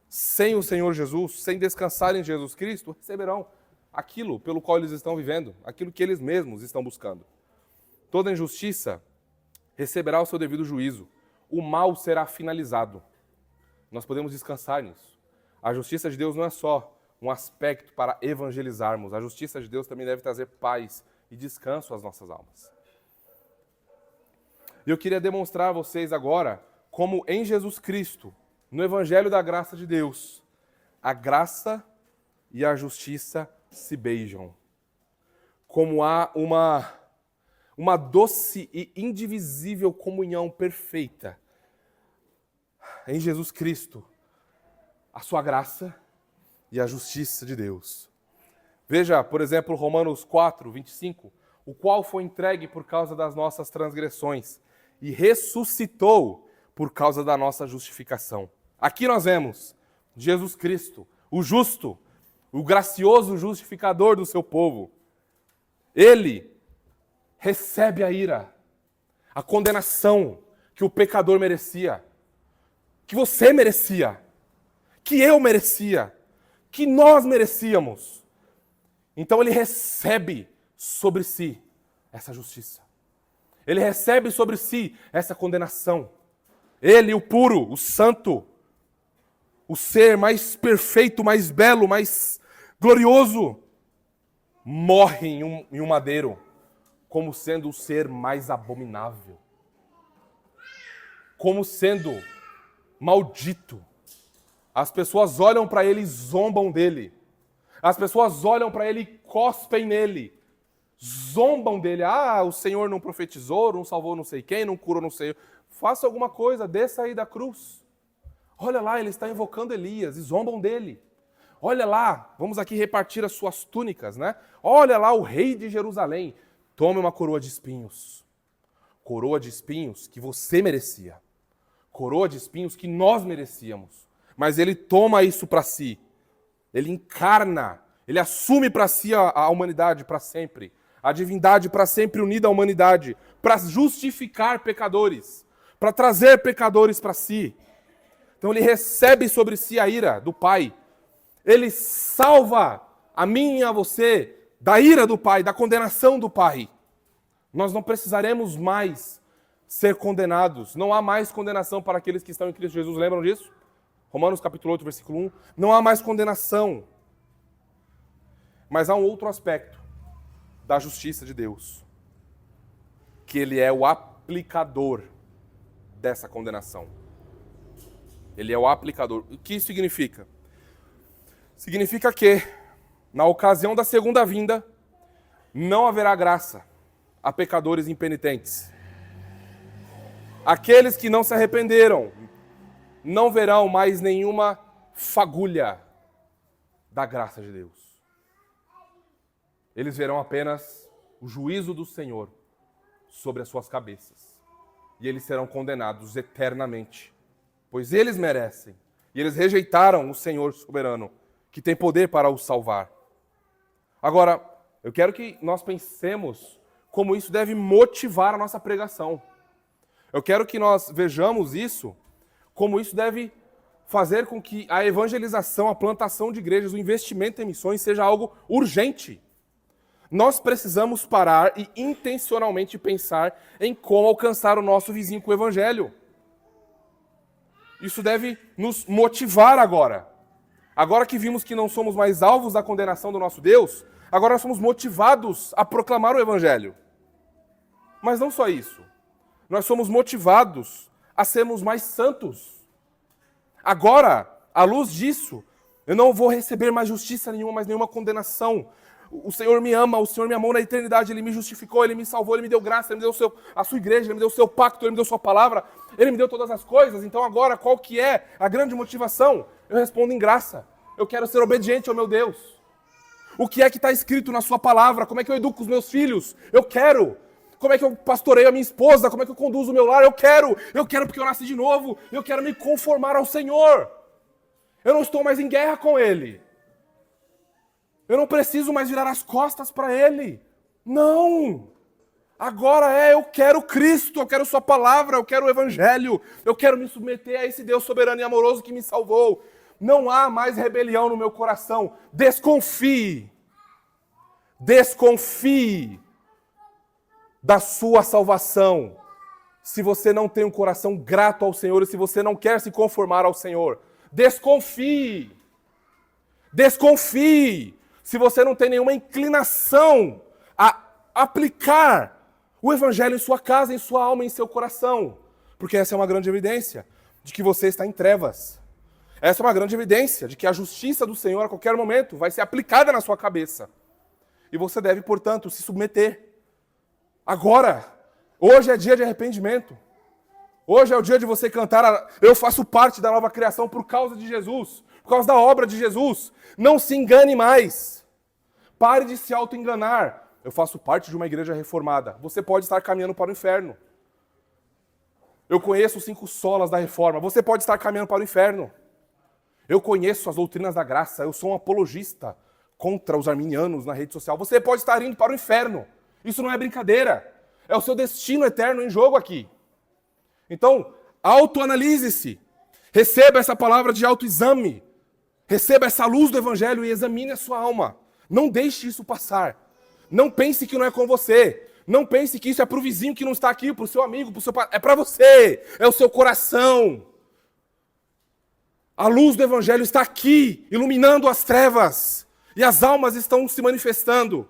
sem o Senhor Jesus, sem descansar em Jesus Cristo, receberão aquilo pelo qual eles estão vivendo, aquilo que eles mesmos estão buscando. Toda injustiça receberá o seu devido juízo. O mal será finalizado. Nós podemos descansar nisso. A justiça de Deus não é só um aspecto para evangelizarmos. A justiça de Deus também deve trazer paz e descanso às nossas almas. E eu queria demonstrar a vocês agora como em Jesus Cristo, no Evangelho da graça de Deus, a graça e a justiça se beijam. Como há uma doce e indivisível comunhão perfeita em Jesus Cristo, a sua graça e a justiça de Deus. Veja, por exemplo, Romanos 4, 25, o qual foi entregue por causa das nossas transgressões e ressuscitou por causa da nossa justificação. Aqui nós vemos Jesus Cristo, o justo, o gracioso justificador do seu povo. Ele recebe a ira, a condenação que o pecador merecia, que você merecia, que eu merecia, que nós merecíamos. Então ele recebe sobre si essa justiça. Ele recebe sobre si essa condenação. Ele, o puro, o santo, o ser mais perfeito, mais belo, mais glorioso, morre em um madeiro como sendo o ser mais abominável, como sendo maldito. As pessoas olham para ele e zombam dele. As pessoas olham para ele e cospem nele. Zombam dele. Ah, o Senhor não profetizou, não salvou não sei quem, não curou não sei. Faça alguma coisa, desça aí da cruz. Olha lá, ele está invocando Elias e zombam dele. Olha lá, vamos aqui repartir as suas túnicas, né? Olha lá o rei de Jerusalém. Tome uma coroa de espinhos. Coroa de espinhos que você merecia. Coroa de espinhos que nós merecíamos. Mas ele toma isso para si. Ele encarna, ele assume para si a humanidade para sempre. A divindade para sempre unida à humanidade. Para justificar pecadores. Para trazer pecadores para si. Então ele recebe sobre si a ira do Pai. Ele salva a mim e a você da ira do Pai, da condenação do Pai. Nós não precisaremos mais ser condenados. Não há mais condenação para aqueles que estão em Cristo Jesus. Lembram disso? Romanos capítulo 8, versículo 1. Não há mais condenação. Mas há um outro aspecto da justiça de Deus. Que ele é o aplicador dessa condenação. Ele é o aplicador. O que isso significa? Significa que, na ocasião da segunda vinda, não haverá graça a pecadores impenitentes. Aqueles que não se arrependeram não verão mais nenhuma fagulha da graça de Deus. Eles verão apenas o juízo do Senhor sobre as suas cabeças. E eles serão condenados eternamente, pois eles merecem. E eles rejeitaram o Senhor soberano, que tem poder para os salvar. Agora, eu quero que nós pensemos como isso deve motivar a nossa pregação. Eu quero que nós vejamos isso, como isso deve fazer com que a evangelização, a plantação de igrejas, o investimento em missões seja algo urgente. Nós precisamos parar e intencionalmente pensar em como alcançar o nosso vizinho com o evangelho. Isso deve nos motivar agora. Agora que vimos que não somos mais alvos da condenação do nosso Deus, agora nós somos motivados a proclamar o evangelho. Mas não só isso. Nós somos motivados a sermos mais santos. Agora, à luz disso, eu não vou receber mais justiça nenhuma, mais nenhuma condenação. O Senhor me ama, o Senhor me amou na eternidade, Ele me justificou, Ele me salvou, Ele me deu graça, Ele me deu a sua igreja, Ele me deu o seu pacto, Ele me deu sua palavra, Ele me deu todas as coisas. Então agora, qual que é a grande motivação? Eu respondo em graça. Eu quero ser obediente ao meu Deus. O que é que está escrito na sua palavra? Como é que eu educo os meus filhos? Eu quero. Como é que eu pastoreio a minha esposa? Como é que eu conduzo o meu lar? Eu quero porque eu nasci de novo. Eu quero me conformar ao Senhor. Eu não estou mais em guerra com Ele. Eu não preciso mais virar as costas para Ele. Não! Agora eu quero Cristo, eu quero Sua palavra, eu quero o Evangelho. Eu quero me submeter a esse Deus soberano e amoroso que me salvou. Não há mais rebelião no meu coração. Desconfie. Desconfie da sua salvação, se você não tem um coração grato ao Senhor e se você não quer se conformar ao Senhor. Desconfie. Desconfie se você não tem nenhuma inclinação a aplicar o Evangelho em sua casa, em sua alma, em seu coração. Porque essa é uma grande evidência de que você está em trevas. Essa é uma grande evidência de que a justiça do Senhor a qualquer momento vai ser aplicada na sua cabeça. E você deve, portanto, se submeter. Agora, hoje é dia de arrependimento. Hoje é o dia de você cantar, eu faço parte da nova criação por causa de Jesus, por causa da obra de Jesus. Não se engane mais. Pare de se auto-enganar. Eu faço parte de uma igreja reformada. Você pode estar caminhando para o inferno. Eu conheço os 5 solas da reforma. Você pode estar caminhando para o inferno. Eu conheço as doutrinas da graça. Eu sou um apologista contra os arminianos na rede social. Você pode estar indo para o inferno. Isso não é brincadeira. É o seu destino eterno em jogo aqui. Então, autoanalise-se. Receba essa palavra de autoexame. Receba essa luz do Evangelho e examine a sua alma. Não deixe isso passar. Não pense que não é com você. Não pense que isso é para o vizinho que não está aqui, para o seu amigo, para o seu pai. É para você. É o seu coração. A luz do Evangelho está aqui, iluminando as trevas. E as almas estão se manifestando.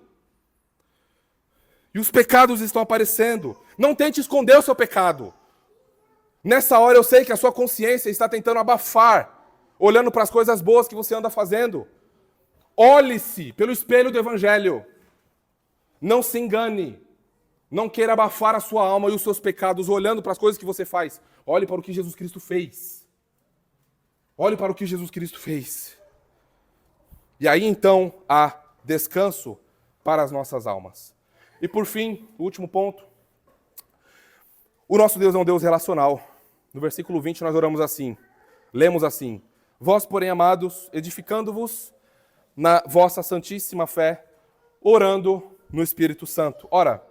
E os pecados estão aparecendo. Não tente esconder o seu pecado. Nessa hora eu sei que a sua consciência está tentando abafar, olhando para as coisas boas que você anda fazendo. Olhe-se pelo espelho do Evangelho. Não se engane. Não queira abafar a sua alma e os seus pecados olhando para as coisas que você faz. Olhe para o que Jesus Cristo fez. Olhe para o que Jesus Cristo fez. E aí então há descanso para as nossas almas. E por fim, o último ponto. O nosso Deus é um Deus relacional. No versículo 20 nós oramos assim. Lemos assim. Vós, porém, amados, edificando-vos na vossa santíssima fé, orando no Espírito Santo. Ora,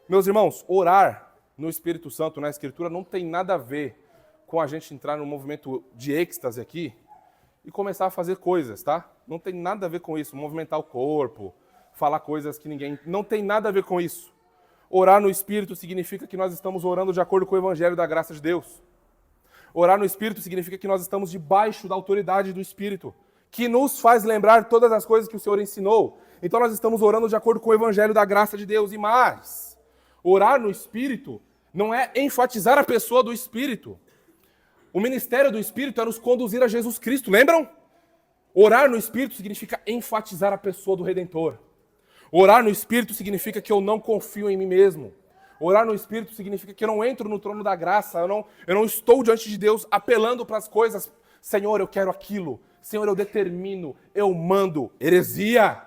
meus irmãos, orar no Espírito Santo na Escritura não tem nada a ver com a gente entrar num movimento de êxtase aqui e começar a fazer coisas, tá? Não tem nada a ver com isso, movimentar o corpo, falar coisas que ninguém... Não tem nada a ver com isso. Orar no Espírito significa que nós estamos orando de acordo com o Evangelho da graça de Deus. Orar no Espírito significa que nós estamos debaixo da autoridade do Espírito, que nos faz lembrar todas as coisas que o Senhor ensinou. Então nós estamos orando de acordo com o Evangelho da graça de Deus. E mais, orar no Espírito não é enfatizar a pessoa do Espírito. O ministério do Espírito é nos conduzir a Jesus Cristo, lembram? Orar no Espírito significa enfatizar a pessoa do Redentor. Orar no Espírito significa que eu não confio em mim mesmo. Orar no Espírito significa que eu não entro no trono da graça, eu não estou diante de Deus apelando para as coisas. Senhor, eu quero aquilo. Senhor, eu determino, eu mando. Heresia!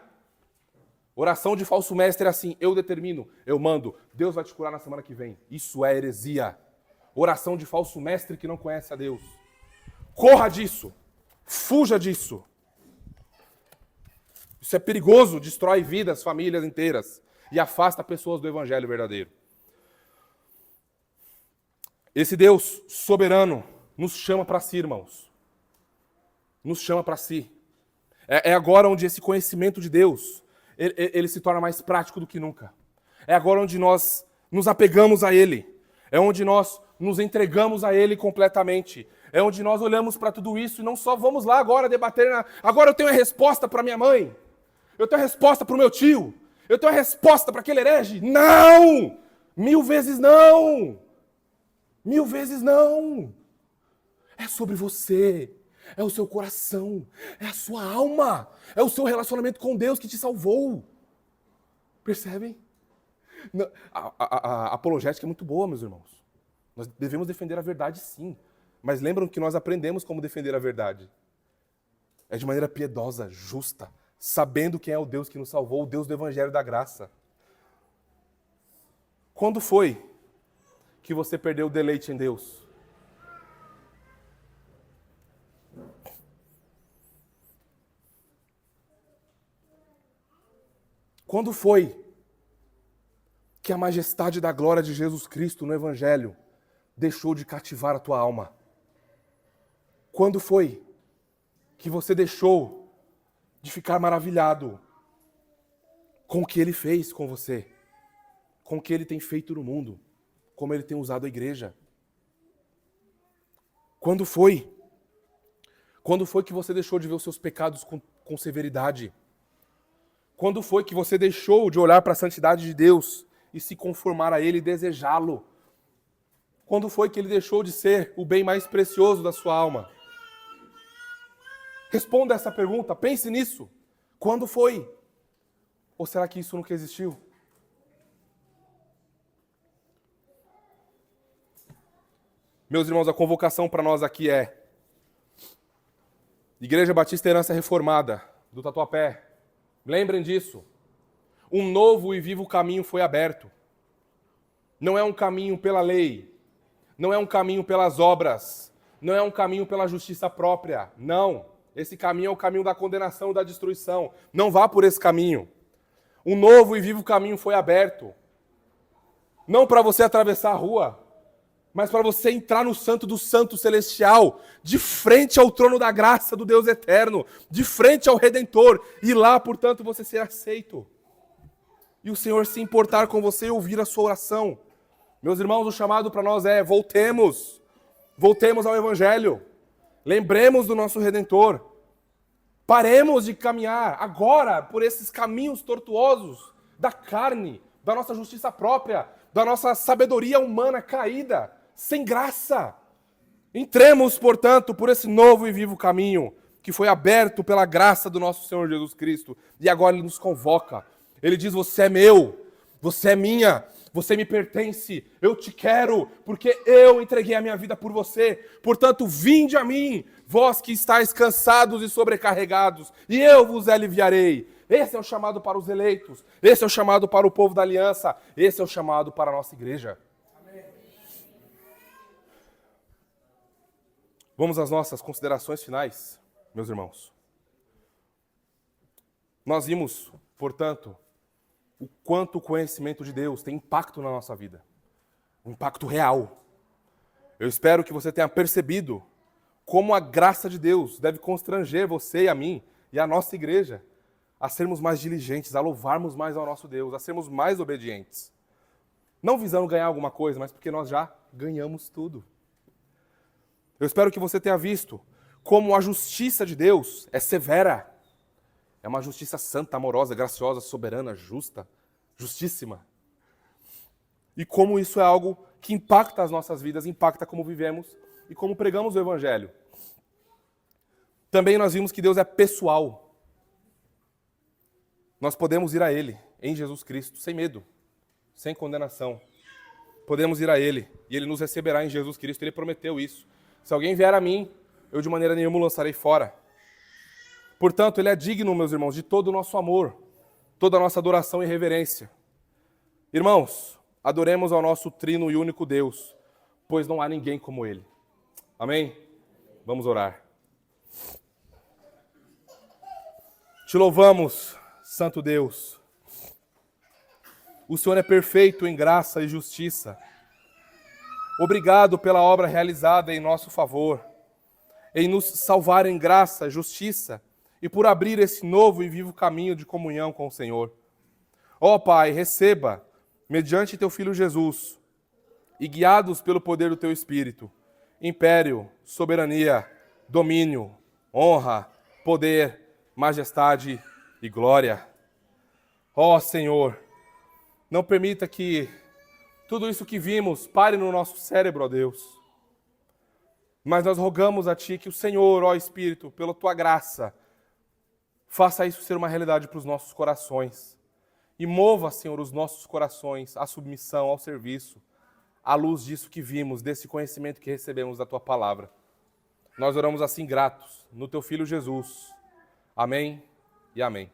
Oração de falso mestre é assim, eu determino, eu mando. Deus vai te curar na semana que vem. Isso é heresia. Oração de falso mestre que não conhece a Deus. Corra disso. Fuja disso. Isso é perigoso, destrói vidas, famílias inteiras e afasta pessoas do Evangelho verdadeiro. Esse Deus soberano nos chama para si, irmãos. Nos chama para si. É agora onde esse conhecimento de Deus, ele se torna mais prático do que nunca. É agora onde nós nos apegamos a Ele. É onde nós nos entregamos a Ele completamente. É onde nós olhamos para tudo isso e não só vamos lá agora debater. Agora eu tenho a resposta para minha mãe. Eu tenho a resposta para o meu tio. Eu tenho a resposta para aquele herege. Não! 1000 vezes não! 1000 vezes não! É sobre você. É o seu coração. É a sua alma. É o seu relacionamento com Deus que te salvou. Percebem? A apologética é muito boa, meus irmãos. Nós devemos defender a verdade, sim. Mas lembram que nós aprendemos como defender a verdade. É de maneira piedosa, justa, sabendo quem é o Deus que nos salvou, o Deus do Evangelho da Graça. Quando foi que você perdeu o deleite em Deus? Quando foi que a majestade da glória de Jesus Cristo no Evangelho deixou de cativar a tua alma? Quando foi que você deixou de ficar maravilhado com o que Ele fez com você, com o que Ele tem feito no mundo, como Ele tem usado a igreja? Quando foi? Quando foi que você deixou de ver os seus pecados com severidade? Quando foi que você deixou de olhar para a santidade de Deus e se conformar a Ele e desejá-lo? Quando foi que Ele deixou de ser o bem mais precioso da sua alma? Responda essa pergunta, pense nisso. Quando foi? Ou será que isso nunca existiu? Meus irmãos, a convocação para nós aqui é Igreja Batista Herança Reformada, do Tatuapé. Lembrem disso. Um novo e vivo caminho foi aberto. Não é um caminho pela lei. Não é um caminho pelas obras. Não é um caminho pela justiça própria. Não. Esse caminho é o caminho da condenação e da destruição. Não vá por esse caminho. Um novo e vivo caminho foi aberto. Não para você atravessar a rua, mas para você entrar no Santo do Santo Celestial, de frente ao trono da graça do Deus eterno, de frente ao Redentor, e lá, portanto, você ser aceito. E o Senhor se importar com você e ouvir a sua oração. Meus irmãos, o chamado para nós é voltemos ao Evangelho, lembremos do nosso Redentor, Paremos de caminhar agora por esses caminhos tortuosos da carne, da nossa justiça própria, da nossa sabedoria humana caída, sem graça. Entremos, portanto, por esse novo e vivo caminho que foi aberto pela graça do nosso Senhor Jesus Cristo. E agora Ele nos convoca. Ele diz, você é meu, você é minha, você me pertence, eu te quero, porque eu entreguei a minha vida por você. Portanto, vinde a mim, vós que estáis cansados e sobrecarregados, e eu vos aliviarei. Esse é o chamado para os eleitos, esse é o chamado para o povo da aliança, esse é o chamado para a nossa igreja. Amém. Vamos às nossas considerações finais, meus irmãos. Nós vimos, portanto, o quanto o conhecimento de Deus tem impacto na nossa vida. Um impacto real. Eu espero que você tenha percebido como a graça de Deus deve constranger você e a mim e a nossa igreja a sermos mais diligentes, a louvarmos mais ao nosso Deus, a sermos mais obedientes. Não visando ganhar alguma coisa, mas porque nós já ganhamos tudo. Eu espero que você tenha visto como a justiça de Deus é severa. É uma justiça santa, amorosa, graciosa, soberana, justa, justíssima. E como isso é algo que impacta as nossas vidas, impacta como vivemos e como pregamos o Evangelho. Também nós vimos que Deus é pessoal. Nós podemos ir a Ele, em Jesus Cristo, sem medo, sem condenação. Podemos ir a Ele e Ele nos receberá em Jesus Cristo. Ele prometeu isso. Se alguém vier a mim, eu de maneira nenhuma o lançarei fora. Portanto, Ele é digno, meus irmãos, de todo o nosso amor, toda a nossa adoração e reverência. Irmãos, adoremos ao nosso trino e único Deus, pois não há ninguém como Ele. Amém? Vamos orar. Te louvamos, Santo Deus. O Senhor é perfeito em graça e justiça. Obrigado pela obra realizada em nosso favor, em nos salvar em graça, justiça, e por abrir esse novo e vivo caminho de comunhão com o Senhor. Ó Pai, receba, mediante Teu Filho Jesus, e guiados pelo poder do Teu Espírito, império, soberania, domínio, honra, poder, majestade e glória. Ó Senhor, não permita que tudo isso que vimos pare no nosso cérebro, ó Deus. Mas nós rogamos a Ti que o Senhor, ó Espírito, pela Tua graça, faça isso ser uma realidade para os nossos corações. E mova, Senhor, os nossos corações à submissão, ao serviço, à luz disso que vimos, desse conhecimento que recebemos da Tua palavra. Nós oramos assim gratos, no Teu Filho Jesus. Amém e amém.